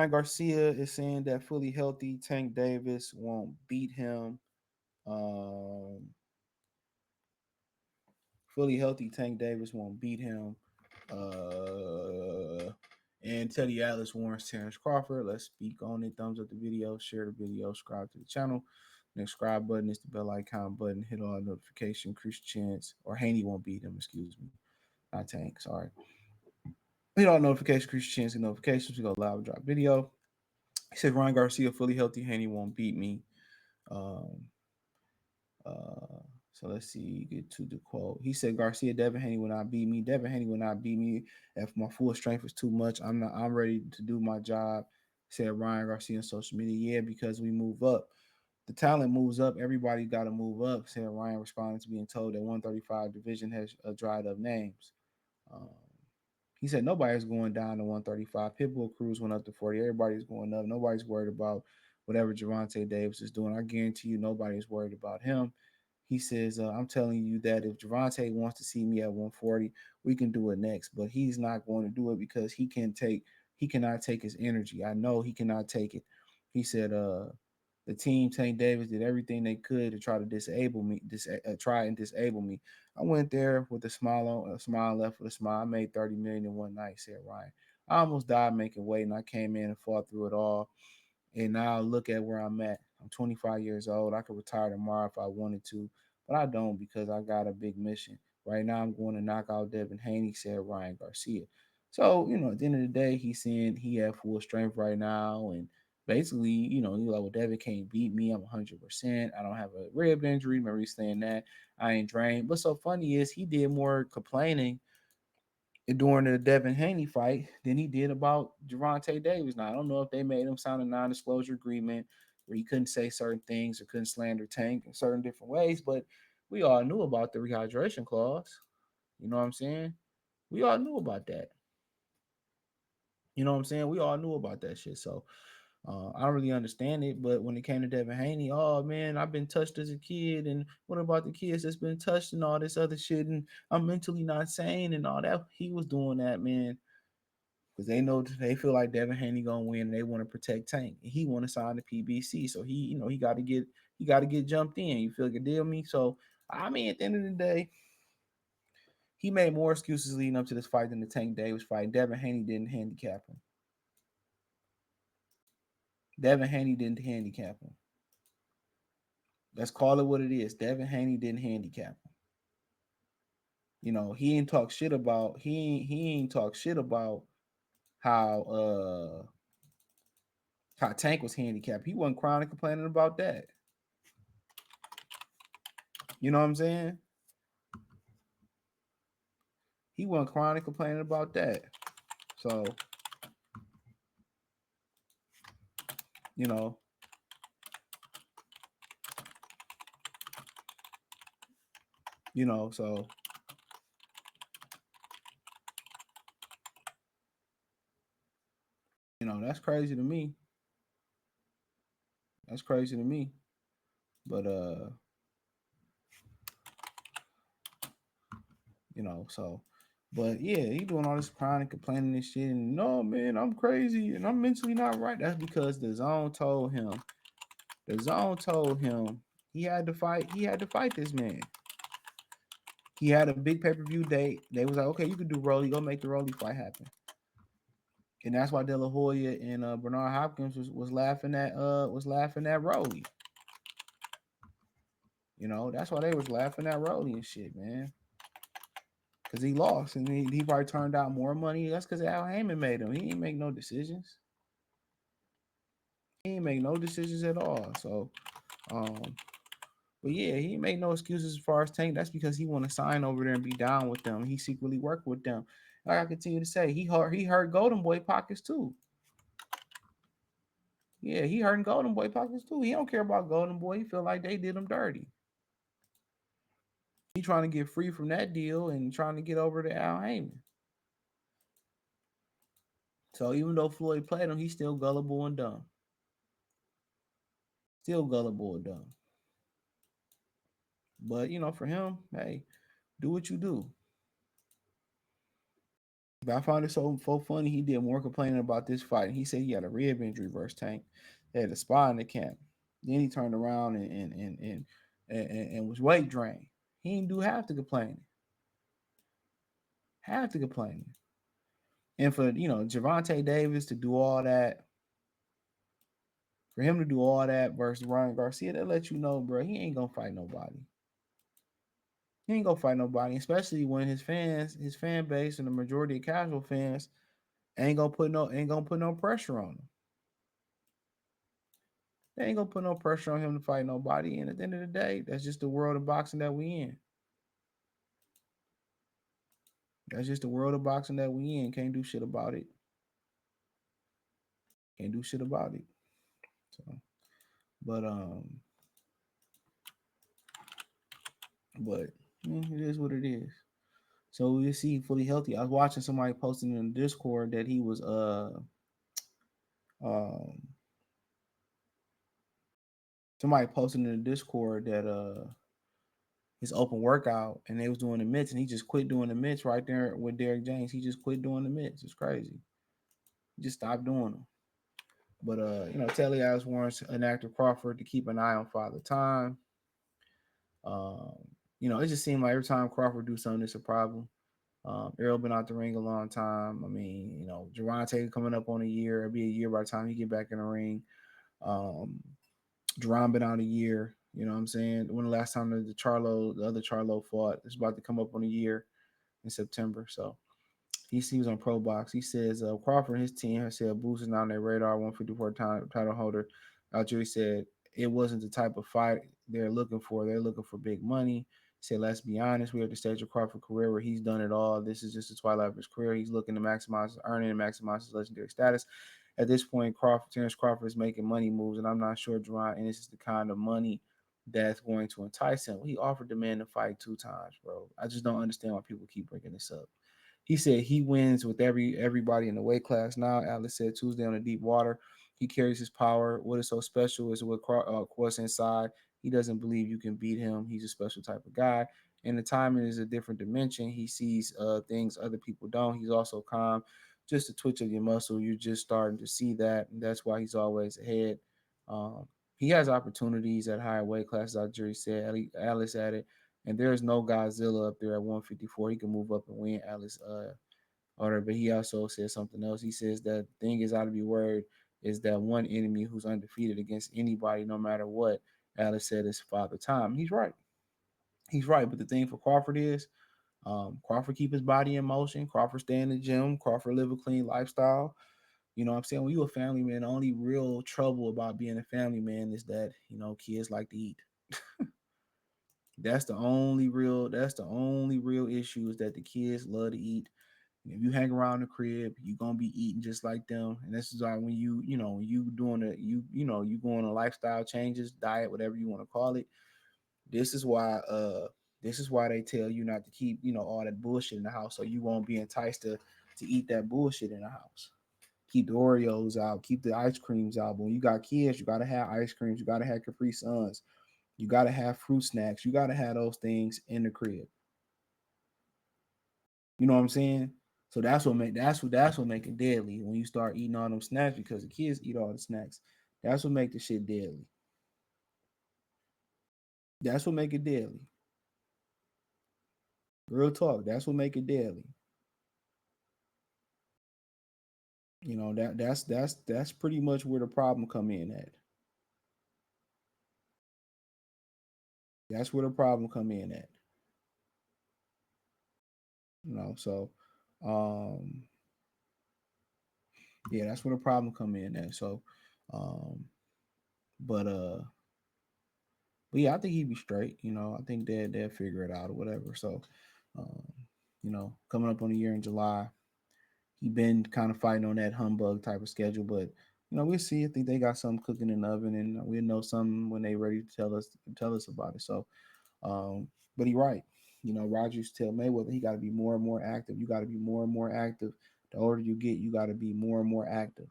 Ryan Garcia is saying that fully healthy Tank Davis won't beat him. Um, Fully healthy Tank Davis won't beat him. And Teddy Atlas warns Terence Crawford. Let's speak on it. Thumbs up the video, share the video, subscribe to the channel. Next subscribe button is the bell icon button. Hit all notification. Chris Chance or Haney won't beat him. Excuse me, not Tank. Sorry. Hit all notifications. Chris Chance and notifications. We go live drop video. He said Ryan Garcia fully healthy. Haney won't beat me. Um, Uh, so let's see, get to the quote. He said Garcia, Devin Haney will not beat me. Devin Haney will not beat me. If my full strength is too much, I'm ready to do my job. Said Ryan Garcia on social media. Yeah, because we move up. The talent moves up. Everybody got to move up. Said Ryan, responding to being told that 135 division has dried up names. Um, he said nobody's going down to 135. Pitbull Cruz went up to 40. Everybody's going up. Nobody's worried about whatever Gervonta Davis is doing. I guarantee you nobody's worried about him. He says, I'm telling you that if Gervonta wants to see me at 140, we can do it next. But he's not going to do it because he cannot take his energy. I know he cannot take it. He said, the team, Tank Davis, did everything they could to try to disable me, try and disable me. I went there with a smile left with a smile. I made 30 million in one night, said Ryan. I almost died making weight, and I came in and fought through it all. And now look at where I'm at. I'm 25 years old. I could retire tomorrow if I wanted to, but I don't because I got a big mission. Right now, I'm going to knock out Devin Haney, said Ryan Garcia. So, at the end of the day, he's saying he had full strength right now. And basically, he's like, well, Devin can't beat me. I'm 100%. I don't have a rib injury. Remember, he's saying that. I ain't drained. But so funny is he did more complaining during the Devin Haney fight than he did about Gervonta Davis. Now, I don't know if they made him sign a non-disclosure agreement where he couldn't say certain things or couldn't slander Tank in certain different ways, but we all knew about the rehydration clause. You know what I'm saying? We all knew about that. You know what I'm saying? We all knew about that shit. So I don't really understand it. But when it came to Devin Haney, oh man, I've been touched as a kid. And what about the kids that's been touched and all this other shit? And I'm mentally not sane and all that. He was doing that, man, because they feel like Devin Haney gonna win and they want to protect Tank. He want to sign the PBC, so he got to get jumped in. You feel like a deal me? So I mean, at the end of the day, he made more excuses leading up to this fight than the Tank Davis fight. Devin Haney didn't handicap him. Devin Haney didn't handicap him. Let's call it what it is. Devin Haney didn't handicap him. He ain't talk shit about he ain't talk shit about how how Tank was handicapped. He wasn't crying and complaining about that. You know what I'm saying? He wasn't crying and complaining about that. So, you know, so that's crazy to me. That's crazy to me. But so but yeah, he doing all this crying and complaining and shit. And no, man, I'm crazy and I'm mentally not right. That's because the zone told him. The zone told him he had to fight. He had to fight this man. He had a big pay-per-view date. They was like, okay, you can do Rolly. Go make the Rolly fight happen. And that's why De La Hoya and Bernard Hopkins was laughing at Rolly. That's why they was laughing at Rolly and shit, man. Because he lost and he probably turned out more money. That's because Al Heyman made him. He didn't make no decisions. He didn't make no decisions at all. So, um, but yeah, he ain't make no excuses as far as Tank. That's because he want to sign over there and be down with them. He secretly worked with them. Like I continue to say, he hurt Golden Boy pockets too. Yeah, he hurting Golden Boy pockets too. He don't care about Golden Boy. He feel like they did him dirty. He trying to get free from that deal and trying to get over to Al Heyman. So even though Floyd played him, he's still gullible and dumb. Still gullible and dumb. But for him, hey, do what you do. But I found it so funny. He did more complaining about this fight. He said he had a rib injury versus Tank. They had a spot in the camp. Then he turned around and was weight drained. He didn't do half the complaining. Half the complaining. And for Javante Davis to do all that, for him to do all that versus Ryan Garcia, that let you know, bro, he ain't gonna fight nobody. He ain't gonna fight nobody, especially when his fan base, and the majority of casual fans ain't gonna put no pressure on him. They ain't gonna put no pressure on him to fight nobody. And at the end of the day, that's just the world of boxing that we in. That's just the world of boxing that we in. Can't do shit about it. Can't do shit about it. So, but but it is what it is. So we see fully healthy. I was watching somebody posting in the Discord that he was um somebody posting in the Discord that his open workout, and they was doing the mitts, and he just quit doing the mitts right there with Derek James. He just quit doing the mitts. It's crazy. He just stopped doing them. But Telly Alves warns an actor Crawford to keep an eye on Father Time. Um, it just seemed like every time Crawford do something, it's a problem. Errol been out the ring a long time. I mean, Gervonta coming up on a year. It'll be a year by the time he get back in the ring. Um, Jerron been out a year. You know what I'm saying? When the last time the other Charlo fought, it's about to come up on a year in September. So he was on Pro Box. He says Crawford and his team has said Boots is not on their radar. 154 title holder. Algieri said it wasn't the type of fight they're looking for. They're looking for big money. He said, let's be honest, we're at the stage of Crawford's career where he's done it all. This is just the twilight of his career. He's looking to maximize his earning and maximize his legendary status. At this point, Terence Crawford is making money moves, and I'm not sure Jerron Ennis is the kind of money that's going to entice him. He offered the man to fight 2 times, bro. I just don't understand why people keep bringing this up. He said he wins with everybody in the weight class now. Atlas said Tuesday on the deep water. He carries his power. What is so special is what's inside. He doesn't believe you can beat him. He's a special type of guy. And the timing is a different dimension. He sees things other people don't. He's also calm. Just a twitch of your muscle. You're just starting to see that. And that's why he's always ahead. Um, he has opportunities at higher weight classes, like Jerry said. Alice at it. And there's no Godzilla up there at 154. He can move up and win Alice order. But he also says something else. He says that the thing is out to be worried is that one enemy who's undefeated against anybody, no matter what. Alice said is Father Time. He's right. He's right. But the thing for Crawford is Crawford keep his body in motion. Crawford stay in the gym. Crawford live a clean lifestyle. You know what I'm saying? When you a family man, the only real trouble about being a family man is that, kids like to eat. That's the only real issue is that the kids love to eat. And if you hang around the crib, you're gonna be eating just like them. And this is why when you doing you going on lifestyle changes, diet, whatever you want to call it. This is why they tell you not to keep, all that bullshit in the house, so you won't be enticed to eat that bullshit in the house. Keep the Oreos out, keep the ice creams out. But when you got kids, you gotta have ice creams, you gotta have Capri Suns, you gotta have fruit snacks, you gotta have those things in the crib. You know what I'm saying? So that's what make it deadly when you start eating all them snacks because the kids eat all the snacks. That's what make the shit deadly. That's what make it deadly. Real talk. That's what make it deadly. That's pretty much where the problem come in at. That's where the problem come in at. So um yeah, that's where the problem come in at. So um but yeah, I think he'd be straight. I think they'll figure it out or whatever. So um, coming up on a year in July, he been kind of fighting on that humbug type of schedule, but we'll see. I think they got something cooking in the oven, and we'll know something when they ready to tell us about it. So, but he right. Rogers tell Mayweather he got to be more and more active. You got to be more and more active. The older you get, you got to be more and more active.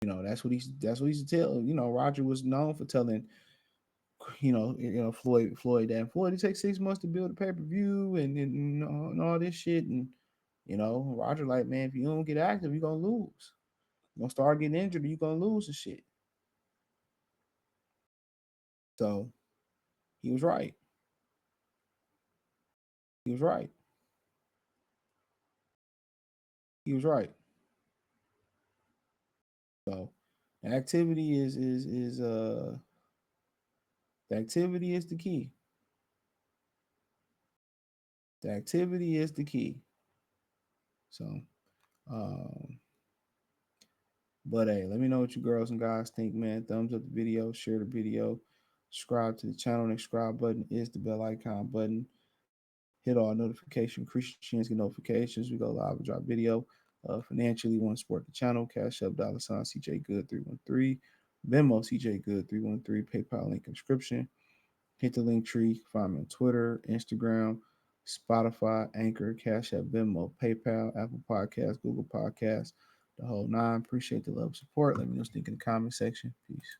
That's what he's tell. Roger was known for telling Floyd that Floyd, it takes 6 months to build a pay-per-view and all this shit. And Roger like, man, if you don't get active, you're gonna lose. You're gonna start getting injured, you're gonna lose and shit. So he was right. He was right. He was right. So activity is the activity is the key. The activity is the key. So but hey, let me know what you girls and guys think, man. Thumbs up the video, share the video, subscribe to the channel. The subscribe button is the bell icon button. Hit all notification, increase your chance to get notifications. We go live and drop video. Financially, want to support the channel? Cash Up $ CJ Good 313, Venmo CJ Good 313, PayPal link in description. Hit the link tree. Find me on Twitter, Instagram, Spotify, Anchor, Cash App, Venmo, PayPal, Apple Podcasts, Google Podcasts, the whole nine. Appreciate the love and support. Let me know what you think in the comment section. Peace.